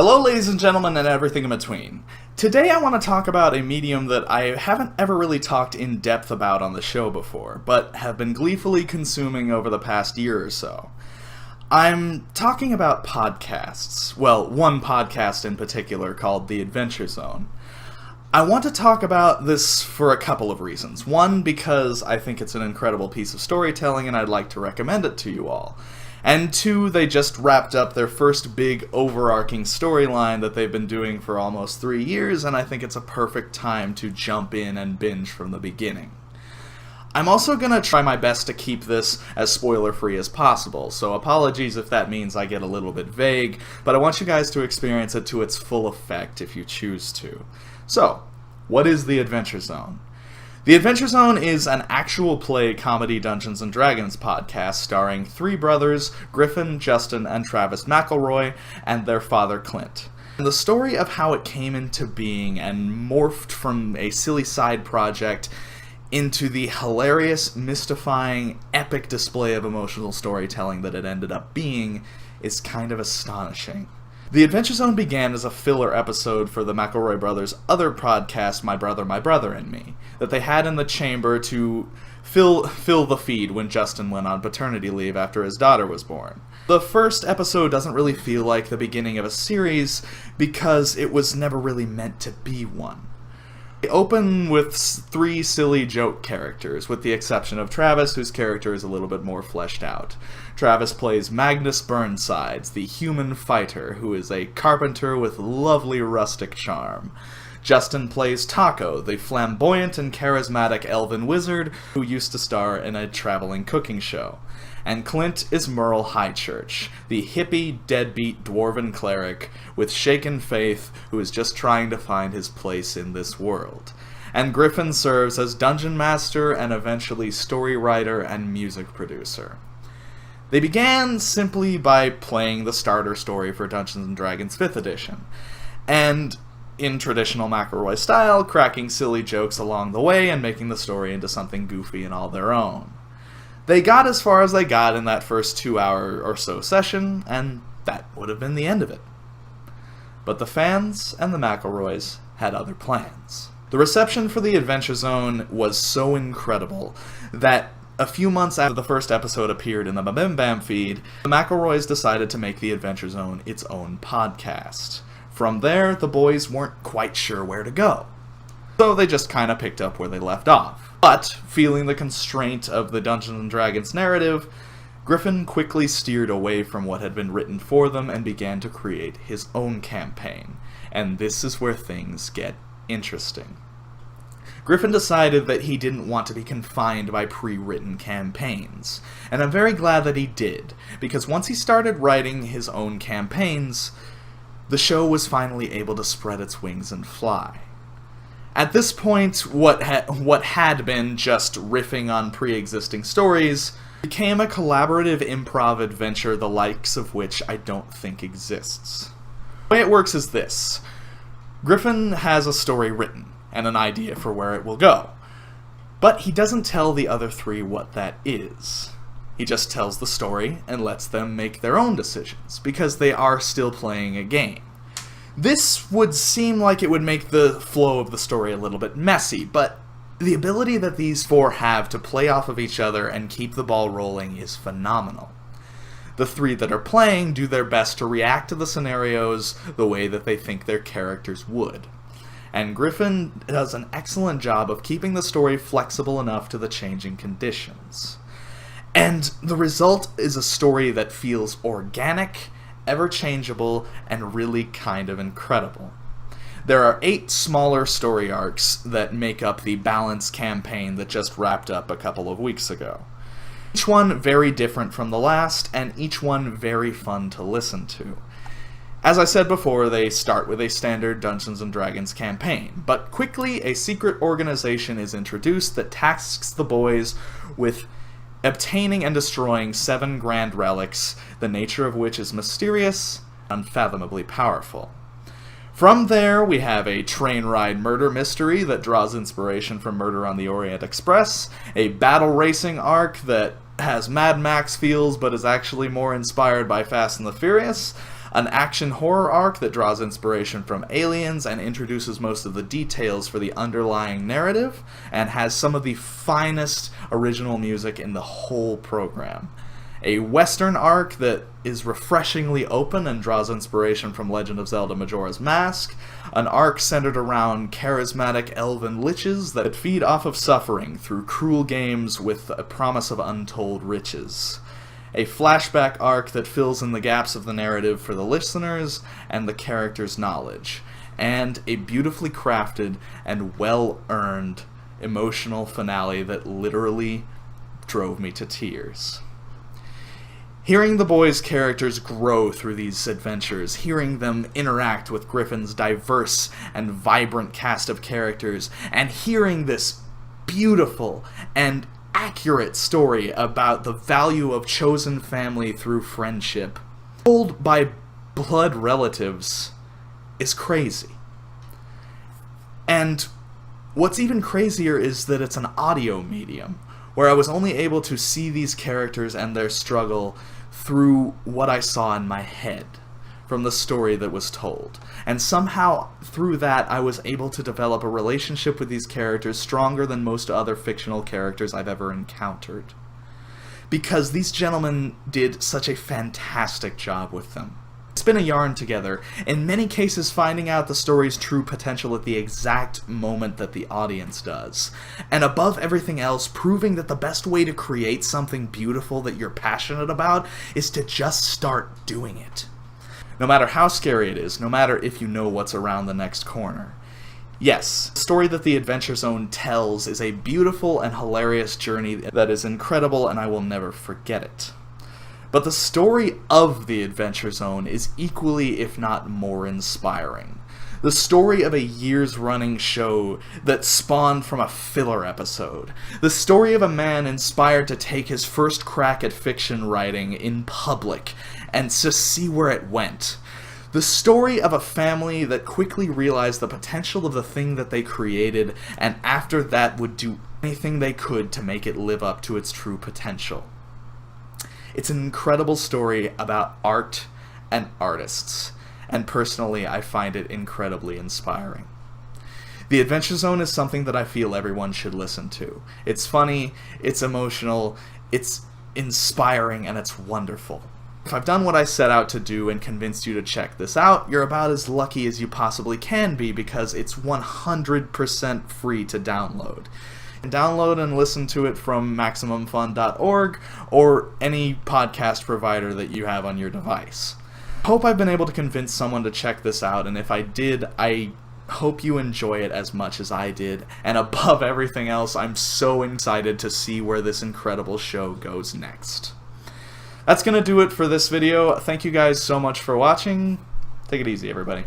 Hello ladies and gentlemen and everything in between. Today I want to talk about a medium that I haven't ever really talked in depth about on the show before, but have been gleefully consuming over the past year or so. I'm talking about podcasts. Well, one podcast in particular called The Adventure Zone. I want to talk about this for a couple of reasons. One, because I think it's an incredible piece of storytelling and I'd like to recommend it to you all. And two, they just wrapped up their first big overarching storyline that they've been doing for almost 3 years, and I think it's a perfect time to jump in and binge from the beginning. I'm also going to try my best to keep this as spoiler-free as possible, so apologies if that means I get a little bit vague, but I want you guys to experience it to its full effect if you choose to. So, what is The Adventure Zone? The Adventure Zone is an actual play comedy Dungeons & Dragons podcast starring three brothers, Griffin, Justin, and Travis McElroy, and their father Clint. The story of how it came into being and morphed from a silly side project into the hilarious, mystifying, epic display of emotional storytelling that it ended up being is kind of astonishing. The Adventure Zone began as a filler episode for the McElroy brothers' other podcast, My Brother and Me, that they had in the chamber to fill the feed when Justin went on paternity leave after his daughter was born. The first episode doesn't really feel like the beginning of a series because it was never really meant to be one. They open with three silly joke characters, with the exception of Travis, whose character is a little bit more fleshed out. Travis plays Magnus Burnsides, the human fighter, who is a carpenter with lovely rustic charm. Justin plays Taco, the flamboyant and charismatic elven wizard who used to star in a traveling cooking show. And Clint is Merle Highchurch, the hippie, deadbeat dwarven cleric with shaken faith who is just trying to find his place in this world. And Griffin serves as dungeon master and eventually story writer and music producer. They began simply by playing the starter story for Dungeons & Dragons 5th edition, and in traditional McElroy style, cracking silly jokes along the way and making the story into something goofy and all their own. They got as far as they got in that first 2-hour or so session, and that would have been the end of it. But the fans and the McElroys had other plans. The reception for the Adventure Zone was so incredible that a few months after the first episode appeared in the Bim Bam feed, the McElroys decided to make the Adventure Zone its own podcast. From there, the boys weren't quite sure where to go. So they just kind of picked up where they left off. But, feeling the constraint of the Dungeons & Dragons narrative, Griffin quickly steered away from what had been written for them and began to create his own campaign. And this is where things get interesting. Griffin decided that he didn't want to be confined by pre-written campaigns. And I'm very glad that he did, because once he started writing his own campaigns, the show was finally able to spread its wings and fly. At this point, what had been just riffing on pre-existing stories became a collaborative improv adventure the likes of which I don't think exists. The way it works is this. Griffin has a story written, and an idea for where it will go. But he doesn't tell the other three what that is. He just tells the story and lets them make their own decisions, because they are still playing a game. This would seem like it would make the flow of the story a little bit messy, but the ability that these four have to play off of each other and keep the ball rolling is phenomenal. The three that are playing do their best to react to the scenarios the way that they think their characters would. And Griffin does an excellent job of keeping the story flexible enough to the changing conditions. And the result is a story that feels organic, ever-changeable, and really kind of incredible. There are 8 smaller story arcs that make up the Balance campaign that just wrapped up a couple of weeks ago. Each one very different from the last, and each one very fun to listen to. As I said before, they start with a standard Dungeons & Dragons campaign, but quickly a secret organization is introduced that tasks the boys with obtaining and destroying 7 grand relics, the nature of which is mysterious, unfathomably powerful. From there, we have a train ride murder mystery that draws inspiration from Murder on the Orient Express, a battle racing arc that has Mad Max feels but is actually more inspired by Fast and the Furious, an action horror arc that draws inspiration from Aliens and introduces most of the details for the underlying narrative, and has some of the finest original music in the whole program. A Western arc that is refreshingly open and draws inspiration from Legend of Zelda Majora's Mask, an arc centered around charismatic elven liches that feed off of suffering through cruel games with a promise of untold riches, a flashback arc that fills in the gaps of the narrative for the listeners and the characters' knowledge, and a beautifully crafted and well-earned emotional finale that literally drove me to tears. Hearing the boys' characters grow through these adventures, hearing them interact with Griffin's diverse and vibrant cast of characters, and hearing this beautiful and accurate story about the value of chosen family through friendship, told by blood relatives, is crazy. And what's even crazier is that it's an audio medium, where I was only able to see these characters and their struggle through what I saw in my head, from the story that was told. And somehow, through that, I was able to develop a relationship with these characters stronger than most other fictional characters I've ever encountered. Because these gentlemen did such a fantastic job with them. Spin a yarn together, in many cases finding out the story's true potential at the exact moment that the audience does. And above everything else, proving that the best way to create something beautiful that you're passionate about is to just start doing it. No matter how scary it is, no matter if you know what's around the next corner. Yes, the story that the Adventure Zone tells is a beautiful and hilarious journey that is incredible, and I will never forget it. But the story of the Adventure Zone is equally, if not more, inspiring. The story of a years-running show that spawned from a filler episode. The story of a man inspired to take his first crack at fiction writing in public and to see where it went. The story of a family that quickly realized the potential of the thing that they created, and after that would do anything they could to make it live up to its true potential. It's an incredible story about art and artists, and personally I find it incredibly inspiring. The Adventure Zone is something that I feel everyone should listen to. It's funny, it's emotional, it's inspiring, and it's wonderful. If I've done what I set out to do and convinced you to check this out, you're about as lucky as you possibly can be, because it's 100% free to download. Download and listen to it from MaximumFun.org or any podcast provider that you have on your device. I hope I've been able to convince someone to check this out, and if I did, I hope you enjoy it as much as I did. And above everything else, I'm so excited to see where this incredible show goes next. That's going to do it for this video. Thank you guys so much for watching. Take it easy, everybody.